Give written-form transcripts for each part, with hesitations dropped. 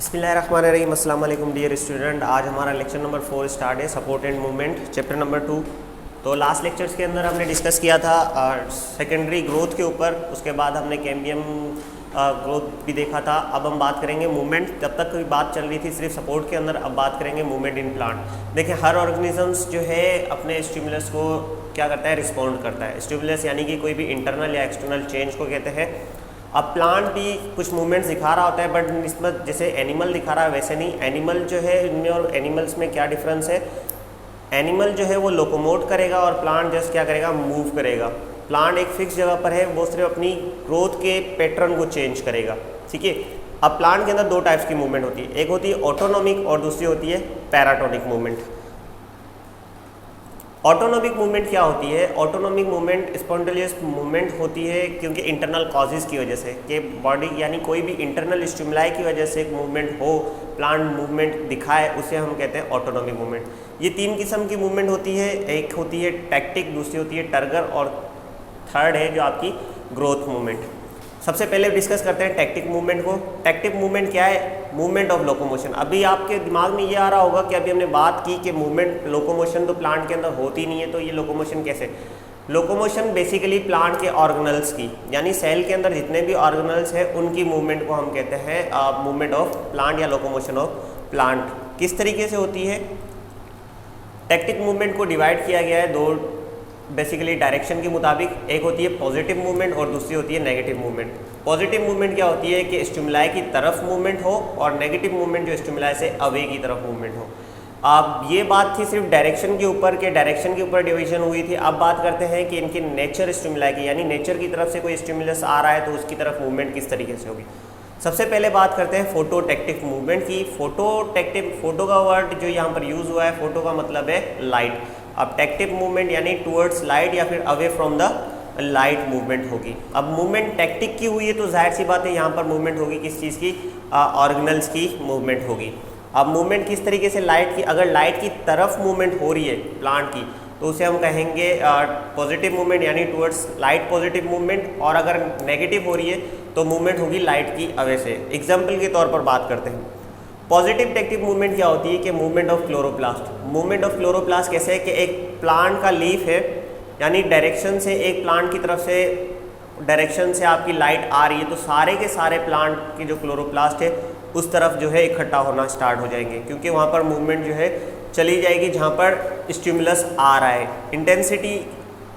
बिस्मिल्लाहिर्रहमानिर्रहीम। अस्सलाम वालेकुम डियर स्टूडेंट। आज हमारा लेक्चर नंबर 4 स्टार्ट है, support and movement, chapter number 2। तो लास्ट लेक्चर्स के अंदर हमने डिस्कस किया था सेकेंडरी ग्रोथ के ऊपर, उसके बाद हमने कैम्बियम ग्रोथ भी देखा था। अब हम बात करेंगे मूवमेंट। तब तक बात चल रही थी सिर्फ सपोर्ट के अंदर, अब बात करेंगे मूवमेंट इन प्लांट। देखिए, हर ऑर्गेनिजम्स जो है अपने स्टिमुलस को क्या करता है, रिस्पॉन्ड करता है। स्टिमुलस यानी कि कोई भी इंटरनल या एक्सटर्नल चेंज को कहते हैं। अब प्लांट भी कुछ मूवमेंट्स दिखा रहा होता है, बट निस्बत जैसे एनिमल दिखा रहा है वैसे नहीं। एनिमल जो है इनमें और एनिमल्स में क्या डिफरेंस है, एनिमल जो है वो लोकोमोट करेगा और प्लांट जस्ट क्या करेगा, मूव करेगा। प्लांट एक फिक्स जगह पर है, वो सिर्फ अपनी ग्रोथ के पैटर्न को चेंज करेगा, ठीक है। अब प्लांट के अंदर दो टाइप्स की मूवमेंट होती है, एक होती है ऑटोनोमिक और दूसरी होती है पैराटोनिक मूवमेंट। ऑटोनोमिक मूवमेंट क्या होती है? ऑटोनोमिक मूवमेंट स्पॉन्टेनियस मूवमेंट होती है क्योंकि इंटरनल कॉजेज़ की वजह से, कि बॉडी यानी कोई भी इंटरनल स्टिमुलाई की वजह से एक मूवमेंट हो, प्लांट मूवमेंट दिखाए, उसे हम कहते हैं ऑटोनोमिक मूवमेंट। ये तीन किस्म की मूवमेंट होती है, एक होती है टैक्टिक, दूसरी होती है टर्गर और थर्ड है जो आपकी ग्रोथ मूवमेंट। सबसे पहले डिस्कस करते हैं टैक्टिक मूवमेंट को। टैक्टिक मूवमेंट क्या है? Movement of locomotion. अभी आपके दिमाग में ये आ रहा होगा कि अभी हमने बात की कि मूवमेंट लोकोमोशन तो प्लांट के अंदर होती नहीं है, तो ये लोकोमोशन कैसे? लोकोमोशन बेसिकली प्लांट के ऑर्गेनल्स की, यानी सेल के अंदर जितने भी ऑर्गेनल्स हैं उनकी मूवमेंट को हम कहते हैं मूवमेंट ऑफ प्लांट या लोकोमोशन ऑफ प्लांट। किस तरीके से होती है? टैक्टिक मूवमेंट को डिवाइड किया गया है दो बेसिकली डायरेक्शन के मुताबिक। एक होती है पॉजिटिव मूवमेंट और दूसरी होती है नेगेटिव मूवमेंट। पॉजिटिव मूवमेंट क्या होती है कि स्टिमुलाई की तरफ मूवमेंट हो, और नेगेटिव मूवमेंट जो स्टिमुलाई से अवे की तरफ मूवमेंट हो। अब ये बात थी सिर्फ डायरेक्शन के ऊपर, के डायरेक्शन के ऊपर डिवीजन हुई थी। अब बात करते हैं कि इनकी नेचर स्टिमुलाई की, यानी नेचर की तरफ से कोई स्टिमुलस आ रहा है तो उसकी तरफ मूवमेंट किस तरीके से होगी। सबसे पहले बात करते हैं फोटोटैक्टिक मूवमेंट की। फोटोटैक्टिक, फोटो का वर्ड जो यहाँ पर यूज़ हुआ है, फोटो का मतलब है लाइट। अब टैक्टिव मूवमेंट यानी टुवर्ड्स लाइट या फिर away from the light movement होगी। अब मूवमेंट टैक्टिक की हुई है तो जाहिर सी बात है यहाँ पर मूवमेंट होगी किस चीज़ की, ऑर्गेनल्स की मूवमेंट होगी। अब मूवमेंट किस तरीके से, लाइट की, अगर लाइट की तरफ मूवमेंट हो रही है प्लांट की तो उसे हम कहेंगे पॉजिटिव मूवमेंट यानी टुवर्ड्स लाइट पॉजिटिव मूवमेंट, और अगर नेगेटिव हो रही है तो मूवमेंट होगी लाइट की अवे से। एग्जाम्पल के तौर पर बात करते हैं, पॉजिटिव टैक्टिव मूवमेंट क्या होती है कि movement of chloroplast. Movement of chloroplast कैसे है कि एक प्लांट का लीफ है, यानी डायरेक्शन से एक प्लांट की तरफ से डायरेक्शन से आपकी लाइट आ रही है तो सारे के सारे प्लांट की जो क्लोरोप्लास्ट है उस तरफ जो है इकट्ठा होना स्टार्ट हो जाएंगे, क्योंकि वहाँ पर मूवमेंट जो है चली जाएगी जहाँ पर स्टिमुलस आ रहा है। इंटेंसिटी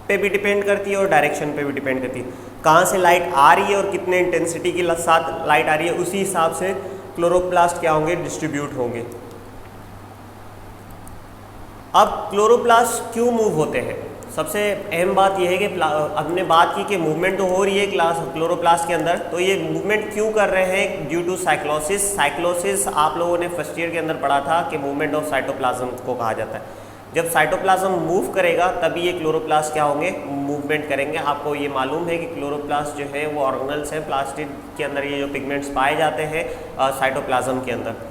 पे भी डिपेंड करती है और डायरेक्शन पे भी डिपेंड करती है, कहाँ से लाइट आ रही है और कितने इंटेंसिटी के साथ लाइट आ रही है, उसी हिसाब से क्लोरोप्लास्ट क्या होंगे, डिस्ट्रीब्यूट होंगे। अब क्लोरोप्लास्ट क्यों मूव होते हैं? सबसे अहम बात यह है कि हमने बात की कि मूवमेंट तो हो रही है क्लोरोप्लास्ट के अंदर, तो ये मूवमेंट क्यों कर रहे हैं? Due to cyclosis. साइक्लोसिस आप लोगों ने फर्स्ट ईयर के अंदर पढ़ा था कि मूवमेंट ऑफ साइटोप्लाज्म को कहा जाता है। जब साइटोप्लाज्म मूव करेगा तभी ये क्लोरोप्लास्ट क्या होंगे, मूवमेंट करेंगे। आपको ये मालूम है कि क्लोरोप्लास्ट जो है वो ऑर्गेनल्स हैं, प्लास्टिड के अंदर ये जो पिगमेंट्स पाए जाते हैं साइटोप्लाज्म के अंदर।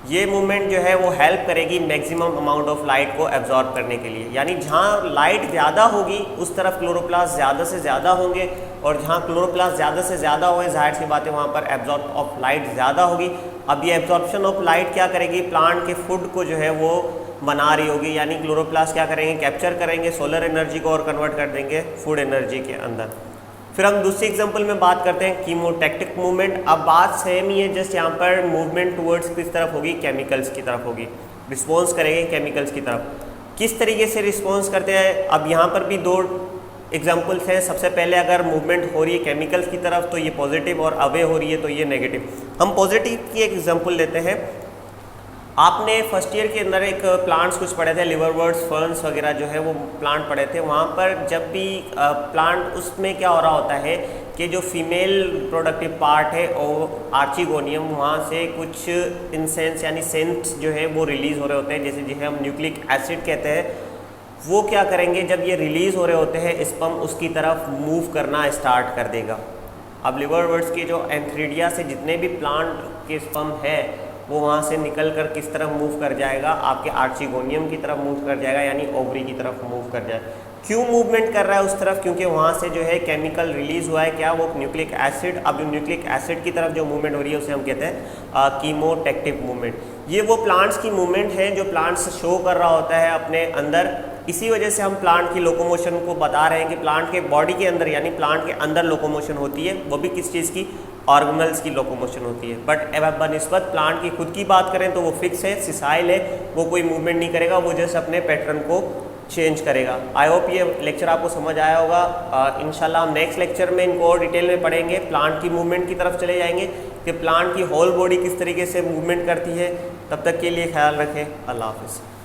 ये मूवमेंट जो है वो हेल्प करेगी मैक्सिमम अमाउंट ऑफ लाइट को एब्जॉर्ब करने के लिए, यानी जहाँ लाइट ज़्यादा होगी उस तरफ क्लोरोप्लास्ट ज़्यादा से ज़्यादा होंगे, और जहाँ क्लोरोप्लास्ट ज़्यादा से ज़्यादा होए जाहिर सी बात है वहाँ पर एब्जॉर्ब ऑफ लाइट ज़्यादा होगी। अब ये एब्जॉर्प्शन ऑफ लाइट क्या करेगी, प्लांट के फूड को जो है वो बना रही होगी, यानी क्लोरोप्लास्ट क्या करेंगे, कैप्चर करेंगे सोलर एनर्जी को और कन्वर्ट कर देंगे फूड एनर्जी के अंदर। फिर हम दूसरी एग्जांपल में बात करते हैं कीमोटैक्टिक मूवमेंट। अब बात सेम ही है, जस्ट यहाँ पर मूवमेंट टुवर्ड्स किस तरफ होगी, केमिकल्स की तरफ होगी, रिस्पॉन्स करेंगे केमिकल्स की तरफ। किस तरीके से रिस्पॉन्स करते हैं? अब यहाँ पर भी दो एग्जांपल्स हैं। सबसे पहले अगर मूवमेंट हो रही है केमिकल्स की तरफ तो ये पॉजिटिव, और अवे हो रही है तो ये नेगेटिव। हम पॉजिटिव की एक एग्जाम्पल लेते हैं। आपने फर्स्ट ईयर के अंदर एक प्लांट्स कुछ पढ़े थे, लिवरवर्ट्स, फर्न्स वगैरह जो है वो प्लांट पढ़े थे। वहाँ पर जब भी प्लांट, उसमें क्या हो रहा होता है कि जो फीमेल प्रोडक्टिव पार्ट है और आर्चिगोनियम, वहाँ से कुछ इंसेंस यानी सेंट्स जो है वो रिलीज़ हो रहे होते हैं, जैसे जिसे हम न्यूक्लिक एसिड कहते हैं। वो क्या करेंगे, जब ये रिलीज़ हो रहे होते हैं स्पर्म उसकी तरफ मूव करना स्टार्ट कर देगा। अब लिवरवर्ट्स के जो एंथ्रीडिया से जितने भी प्लांट के स्पर्म है वो वहाँ से निकल कर किस तरफ मूव कर जाएगा, आपके आर्चिगोनियम की तरफ मूव कर जाएगा, यानी ओवरी की तरफ मूव कर जाएगा। क्यों मूवमेंट कर रहा है उस तरफ, क्योंकि वहाँ से जो है केमिकल रिलीज हुआ है, क्या वो न्यूक्लिक एसिड। अब न्यूक्लिक एसिड की तरफ जो मूवमेंट हो रही है उसे हम कहते हैं कीमोटैक्टिव मूवमेंट। ये वो प्लांट्स की मूवमेंट है जो प्लांट्स शो कर रहा होता है अपने अंदर। इसी वजह से हम प्लांट की लोकोमोशन को बता रहे हैं कि प्लांट के बॉडी के अंदर यानी प्लांट के अंदर लोकोमोशन होती है, वो भी किस चीज़ की, ऑर्गेनल्स की लोकोमोशन होती है। बट अब बनस्बत प्लांट की खुद की बात करें तो वो फिक्स है, सिसाइल है, वो कोई मूवमेंट नहीं करेगा, वो जस्ट अपने पैटर्न को चेंज करेगा। आई होप ये लेक्चर आपको समझ आया होगा। इंशाल्लाह हम नेक्स्ट लेक्चर में इनको और डिटेल में पढ़ेंगे, प्लांट की मूवमेंट की तरफ चले जाएंगे कि प्लांट की होल बॉडी किस तरीके से मूवमेंट करती है। तब तक के लिए ख्याल रखें, अल्लाह हाफ़िज़।